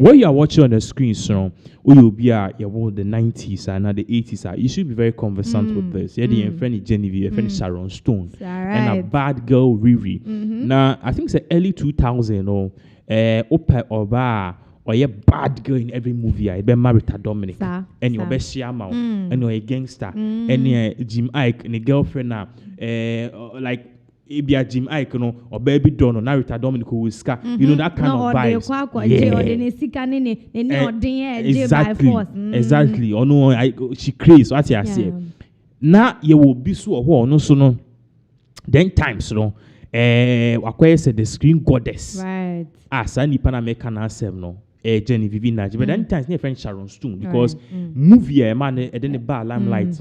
what you are watching on the screen, so you'll be the 90s and the 80s. You should be very conversant with this. Yeah, the friend Genevieve, friend Sharon Stone, and a bad girl Riri. Now, I think it's the early 2000 or Opa Oba or a bad girl in every movie. I be Rita Dominic, and your best Shiamao, and you're a gangster, and Jim Ike and a girlfriend now, like. Ibia Jim Ike, or Baby Dono, now Rita Dominic will ska. You know that kind of vibes. Exactly. Or no, she crazy. What I say. Now you will be so no so no. Then times no. Wakwe said the screen goddess. Right. Sani pana make an answer no. Genevieve Nnaji, but then times near friend Sharon Stone because movie man then the bar limelight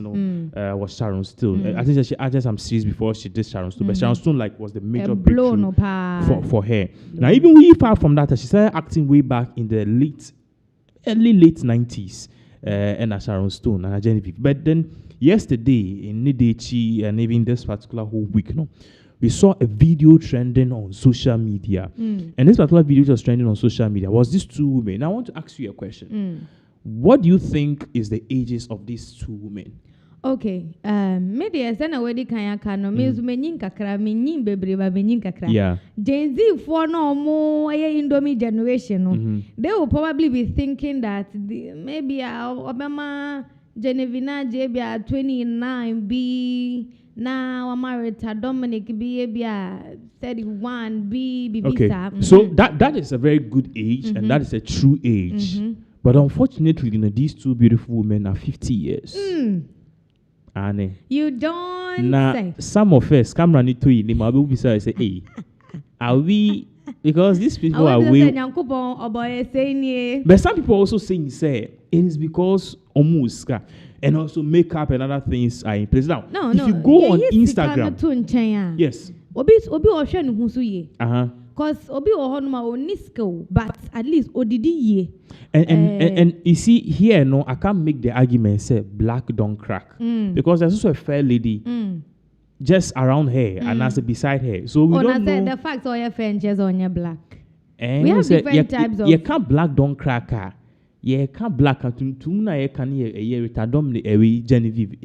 was Sharon Stone. I think that she acted some series before she did Sharon Stone, but Sharon Stone like was the major breakthrough for her. Now even we far from that, she started acting way back in the early late 90s, and Sharon Stone and Genevieve. But then yesterday in Nnaji and even this particular whole week, we saw a video trending on social media. And this particular video was trending on social media was these two women. Now I want to ask you a question. What do you think is the ages of these two women? Okay. Maybe as an already kano means meaning kakra, meaning baby, meaning kakra. Yeah. Gen Z for no more Indomie generation. They will probably be thinking that maybe Obama Genevieve Nnaji 29 be. Now Rita Dominic be 31 be okay. So that is a very good age and that is a true age. But unfortunately, these two beautiful women are 50 years. And you don't say. Some of us camera need to eat will be say, hey, are we because these people are way but some people also saying say it is because almost and also makeup and other things are in place. Now, if you go on Instagram, yes. Obi because Obi only skill, but at least odidi ye. And you see here, no, I can't make the argument say black don't crack because there's also a fair lady just around her and as beside her. So we don't know the fact all your friends just on your black. We have different types of. You can't black don't crack. Yeah, can't black at Tuna, can ye Rita Dominic, Genevieve,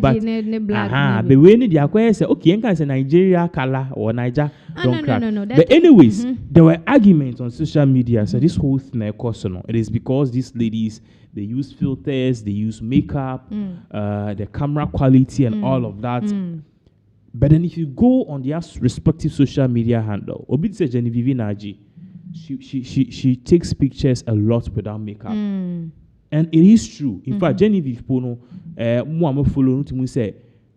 but but when the acquire say, okay, and can Nigeria color or Niger don't crack. No. But anyways, there were arguments on social media. So this whole thing, it is because these ladies they use filters, they use makeup, the camera quality, and all of that. But then if you go on their respective social media handle, Obi say Genevieve Nnaji. She takes pictures a lot without makeup, and it is true. In fact, Genevieve Pono, follow say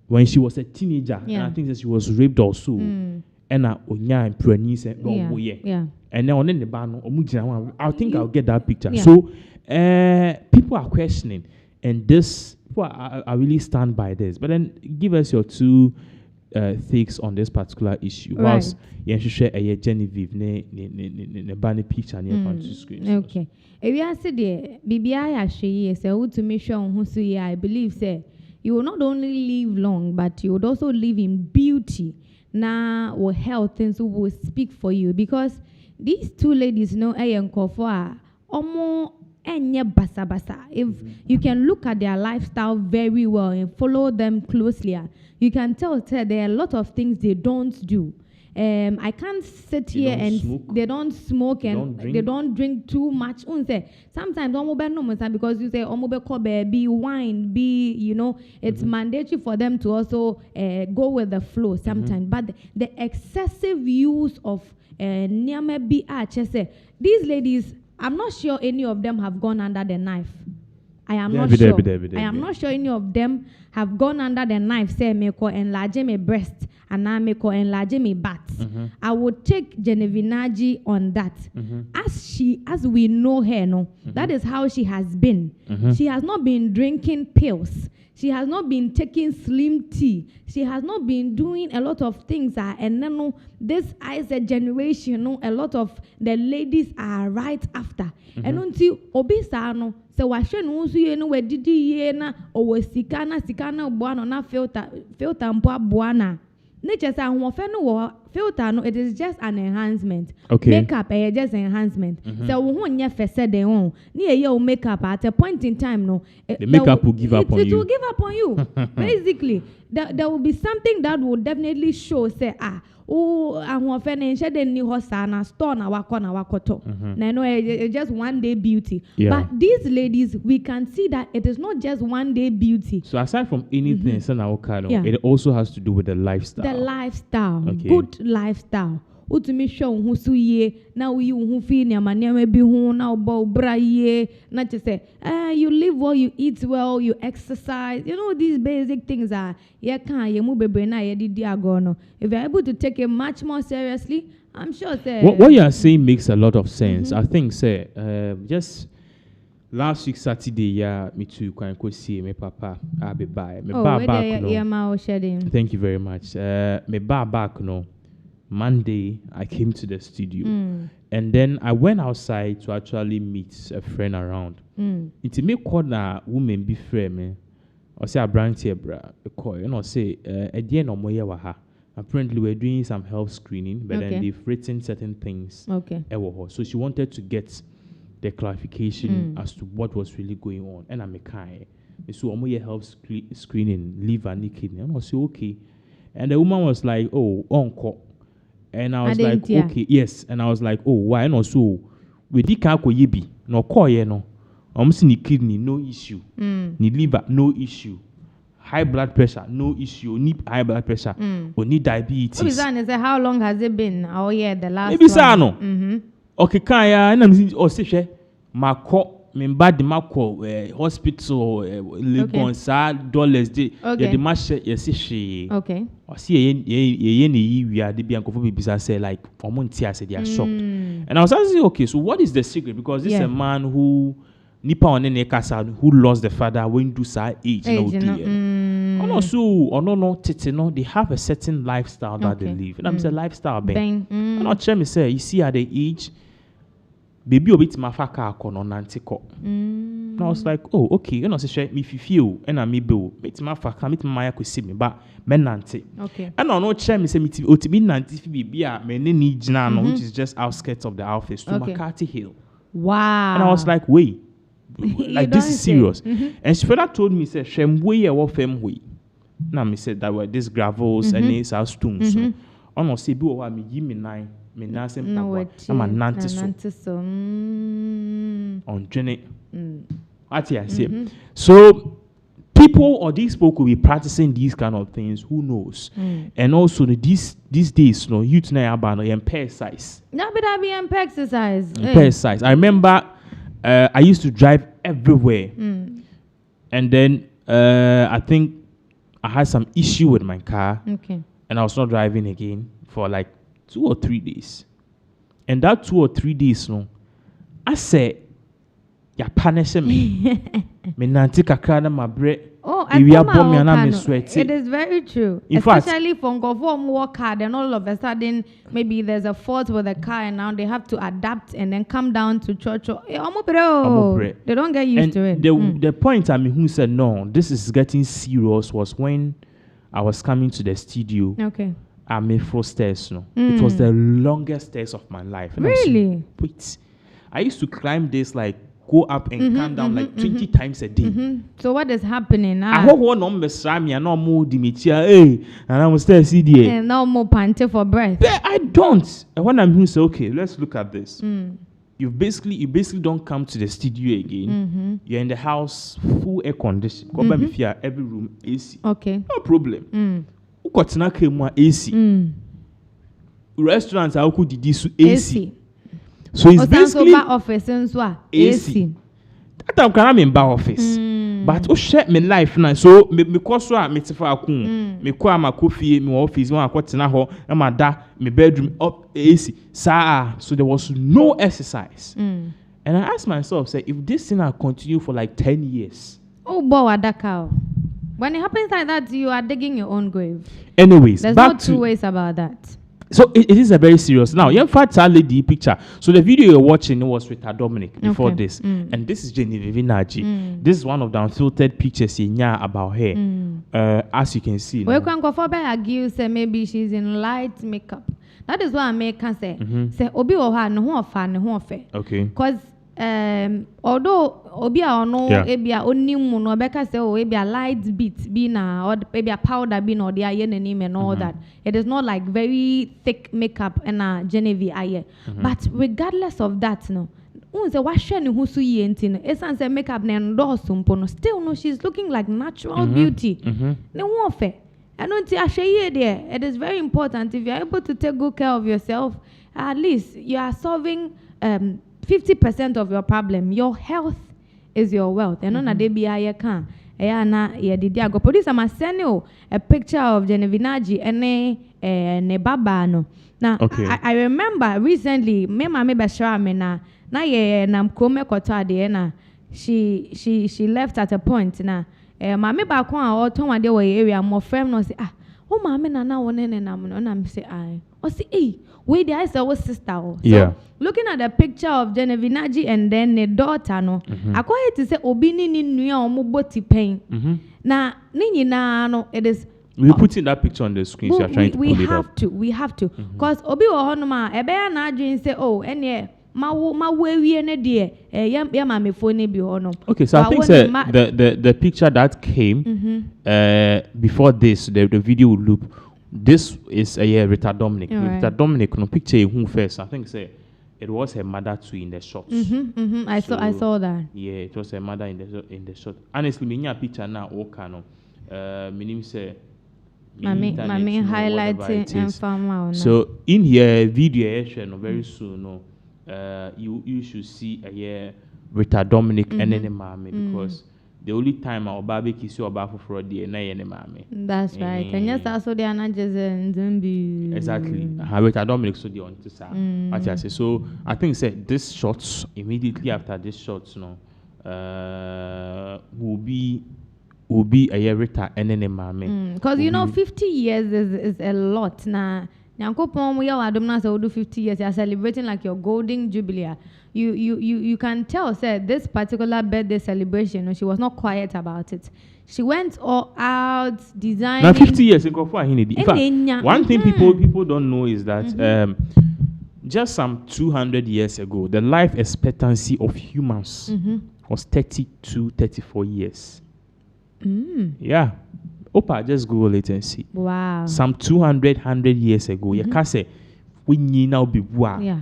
when she was a teenager, and I think that she was raped also, and onya and pregnant, and then on the ban, I think I'll get that picture. So, people are questioning, and this I really stand by this. But then give us your two takes on this particular issue. Right. Whilst you share a Genevieve ne banner picture near front screen. Okay. If you ask the BBI actually say who to make sure who say I believe say you will not only live long but you would also live in beauty. Now or health things will speak for you because these two ladies know for almost basa basa. If you can look at their lifestyle very well and follow them closely, you can tell there are a lot of things they don't do. I can't sit here and they don't smoke and they don't drink too much. Sometimes because you say be wine, be it's mandatory for them to also go with the flow sometimes. But the excessive use of these ladies, I'm not sure any of them have gone under the knife. I am not sure. I am not sure any of them have gone under the knife. Say me ko enlarge my breast and now me ko enlarge my butt. I would take Genevieve Nnaji on that. As we know her, that is how she has been. She has not been drinking pills. She has not been taking slim tea. She has not been doing a lot of things. And then this is a generation, a lot of the ladies are right after. And until obisa so washe no so ye no wadidi ye na o sikana buana na filter mpo buana. Nature say ahofe no filter no, it is just an enhancement. Okay. Makeup just enhancement. So when you first said they own, near your makeup at a point in time, no, the makeup will give up on you. It will give up on you. Basically, there will be something that will definitely show. Say I'm offending. She didn't know her store na wakoto. No, it's just one day beauty. Yeah. But these ladies, we can see that it is not just one day beauty. So aside from anything, it also has to do with the lifestyle. The lifestyle, okay. Good lifestyle. Utumi show who su ye now you who feel your money be who now bow bra ye. Not to say, you live well, you eat well, you exercise. You know these basic things are if you're able to take it much more seriously, I'm sure. What you are saying makes a lot of sense. I think, just last week Saturday, me too. Can go see me papa. I'll be by. Me back. Thank you very much. Me back no. Monday, I came to the studio, and then I went outside to actually meet a friend around. It may call a woman be friend me, or say a brand here, bra. You know, say at the end of my year, apparently we're doing some health screening, but then they've written certain things. Okay. So she wanted to get the clarification as to what was really going on, and I'm a kind. So I'm health screening, liver and kidney, and I say okay, and the woman was like, oh, uncle. And I was like, okay, yes. And I was like, oh, why not so? We did can't yibi. No call ye no. Ni kidney, no issue. Ni liver, no issue. High blood pressure, no issue. Ni high blood pressure. Or ni diabetes. How long has it been? Oh yeah, the last. Maybe no. Okay, kaya. And I'm saying, oh, say, ma call. Member the Marco hospital Legon sa dollars the match yes okay. I see we are the bianco for say like Omontia said they are shocked. And I was asking, okay, so what is the secret? Because this is a man who Nipa on who lost the father when do sa age no they have a certain lifestyle that they live. And I'm saying lifestyle bang. And not me say you see at the age baby obit mafaka kono nantiko. And I was like, oh, okay, you know, say me feel and I me bill, bit mafaka, meet my could see me, but men nanti. Okay. And I know me say me otibi nanti be a menini jinano, which is just outskirts of the office to McCarthy Hill. Wow. And I was like, wait, like this is serious. And she further told me, say, Shem way or fem way. Now me said that were these gravels and these are stones. So I know say be me give me 9. I'm a nanti so on journey. What I say. So people or these people could be practicing these kind of things. Who knows? And also these days, youth now about exercise. No, but I be exercise. Exercise. I remember I used to drive everywhere, and then I think I had some issue with my car. Okay. And I was not driving again for like 2 or 3 days. And that 2 or 3 days, I said, you're punishing me. Me nanti kakra na mabre. Oh, it is very true. Especially for walk hard and all of a sudden maybe there's a fault with the car and now they have to adapt and then come down to church. They don't get used to it. The point who said no, this is getting serious was when I was coming to the studio. Okay. I made 4 stairs. It was the longest stairs of my life. And really? Wait. I used to climb this like go up and come down like 20 times a day. So what is happening now? I hope one number Sammy and no more Dimitia, and I'm still CD. And no more panting for breath. I don't. And when I'm here, say, okay, let's look at this. You basically don't come to the studio again. You're in the house, full air condition. Go back if you're every room AC. Okay. No problem. AC. Restaurants are AC. So it's basically office AC. That time can in bar office. But o share my life now. So me cause so me te for akun. Me kwa ma coffee me office one akwatena ho e ma da me bedroom up AC. So there was no exercise. And I asked myself, say, if this thing will continue for like 10 years. Oh boy, Adakao. When it happens like that, you are digging your own grave. Anyways, there's no 2 ways about that. So it is a very serious. Now, you fact lady picture. So the video you're watching was Rita Dominic before this, and this is Genevieve Nnaji. This is one of the unfiltered pictures in about her. As you can see. Well, you can go for argue say maybe she's in light makeup. That is why I make can say obi or her no one okay, because although obi or no ebia only no beka say oh ebia light beat be na or ebia powder be no the aye name and all that. It is not like very thick makeup and Genevieve aye. But regardless of that, no. Unse washwe ni husu yi enti no. Esan makeup na endorse mpo no. Still no, she's looking like natural beauty. Ne wofe. And unti ahwe there. It is very important if you are able to take good care of yourself. At least you are solving 50% of your problem. Your health is your wealth. And on a day be I can. Na ye did go produce a send a picture of Genevieve Nnaji and ne baba no. Now I remember recently me mama be share me na ye nam kome kota de na she left at a point na mama ba ko a oton wade we area mo frame no say oh mama na won ne nam no na me say o say we the is our sister so looking at the picture of Genevieve Nnaji and then the daughter no akwa to say obi ni nua omo boti pen na ni nyina no it is we putting that picture on the screen so you are trying to pull it up. We have to because obi wo hono ma ebe ya na adwin say oh ene ma wewie ne de ya ma me phone bi hono. Okay, so I think the picture that came before this the video loop. This is Rita Dominic. Right. Rita Dominic no picture who first. I think say it was her mother too in the shots. I saw that. Yeah, it was her mother in the shot. Honestly, me nya picture now okay no. Me name say Mami highlighting and farm. So in here video no very soon no. You should see Rita Dominic and then mommy because the only time our baby kiss you about for the na mommy. That's right. And yes, also they are not just zombie. Exactly. Rita Dominic so the on to say. What I say. So I think said this shots immediately after this shots no will be a Rita and then mommy. Because you know 50 years is a lot now. Nyankopon we are adom na say do 50 years you are celebrating like your golden jubilee. You can tell said this particular birthday celebration she was not quiet about it. She went all out designing. Now 50 years ago for in fact one thing people don't know is that just some 200 years ago the life expectancy of humans was 30 to 34 years. Yeah. Opa, just Google it and see. Wow. Some 100 years ago, you can say, we need now be wow. Yeah.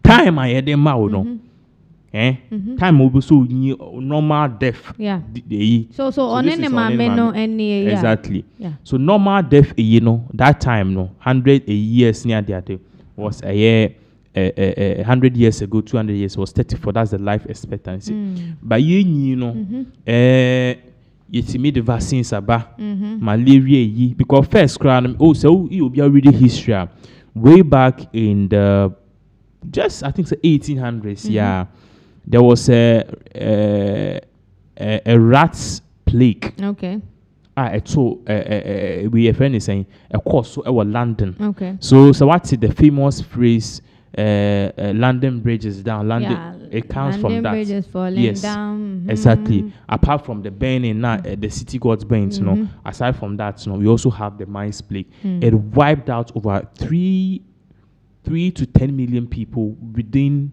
Time I had them out, no. Time will be so normal death. Yeah. So on any no any exactly. Yeah. So normal death, that time, 100 years near the other was a year. 100 years ago, 200 years was 34. That's the life expectancy. But you know, you made the vaccines about malaria because first crown so you'll be already history way back in the just I think the 1800s. Yeah, there was a rat's plague. Okay. So we have friend is saying a course so our London. Okay. So what's the famous phrase? London Bridge is down. London it comes London from that. Bridge is falling down. Exactly. Apart from the burning, the city got burnt. Aside from that, we also have the mines plague. It wiped out over 3 to 10 million people within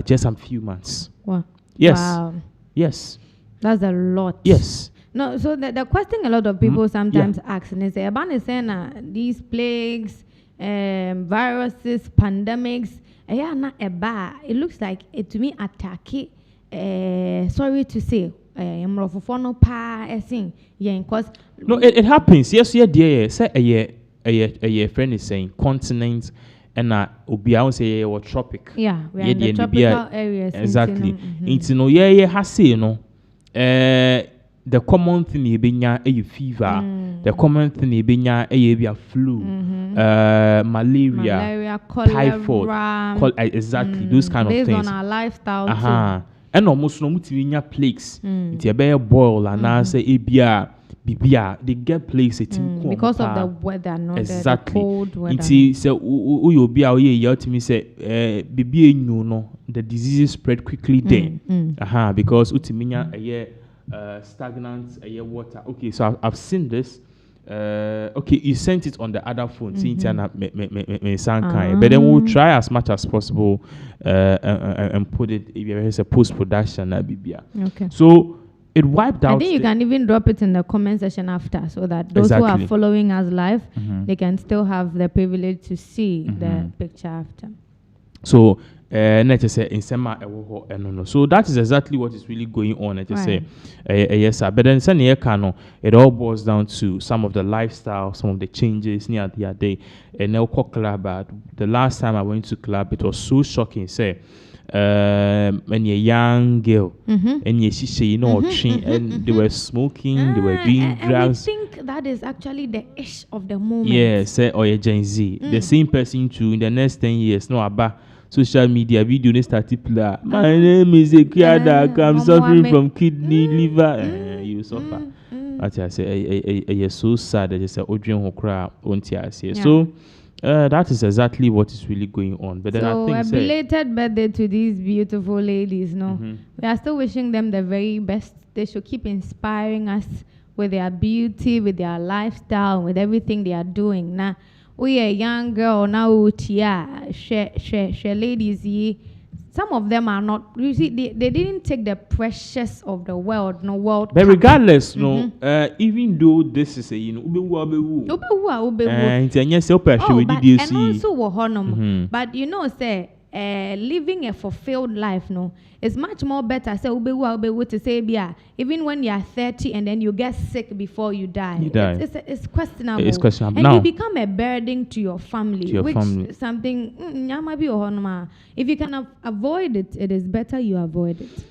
just a few months. Wow. Yes. Wow. Yes. That's a lot. Yes. No. So the question a lot of people sometimes ask is about saying these plagues. Viruses, pandemics, it looks like it to me attack sorry to say, no, it happens. Yes, dear. Say a friend is saying continent and Obia say or tropic. Yeah, we are in the tropical areas. Exactly. It's has say the common thing you benya a fever. The common thing you benya a flu, malaria, cholera, exactly those kind of things. Based on our lifestyle. And almost no much plagues. It's a bear boil and I say bibia they get plagues because of the weather, no, exactly. The cold weather. It's say you be out here to me say bibia no the diseases spread quickly there. Because utiminya a year stagnant water. Okay, so I've seen this okay, you sent it on the other phone, but then we'll try as much as possible and put it if there's a post-production. Okay. So it wiped out. I think you can even drop it in the comment section after, so that those who are following us live, they can still have the privilege to see the picture after. So so that is exactly what is really going on. Yes, sir. But then it all boils down to some of the lifestyle, some of the changes near the other day. And now club, the last time I went to club, it was so shocking. Say, when you're a young girl and and they were smoking, they were doing drugs. I think that is actually the ish of the moment. Yes, or a Gen Z, the same person too in the next 10 years. No, about social media video they started play. My name is Ekiada. I'm suffering from kidney, liver. You suffer. I say, you're so sad that you say, "Odrian Hokra, onti." So that is exactly what is really going on. But then so I think a belated birthday to these beautiful ladies. No, we are still wishing them the very best. They should keep inspiring us with their beauty, with their lifestyle, with everything they are doing. Now, we a young girl now. She ladies. Some of them are not. You see, they didn't take the precious of the world. But regardless, even though this is a but you know, say. Living a fulfilled life, it's much more better. Say, to say, even when you are 30 and then you get sick before you die. It's questionable. It's questionable. And now, you become a burden to your family. Something, if you can avoid it, it is better you avoid it.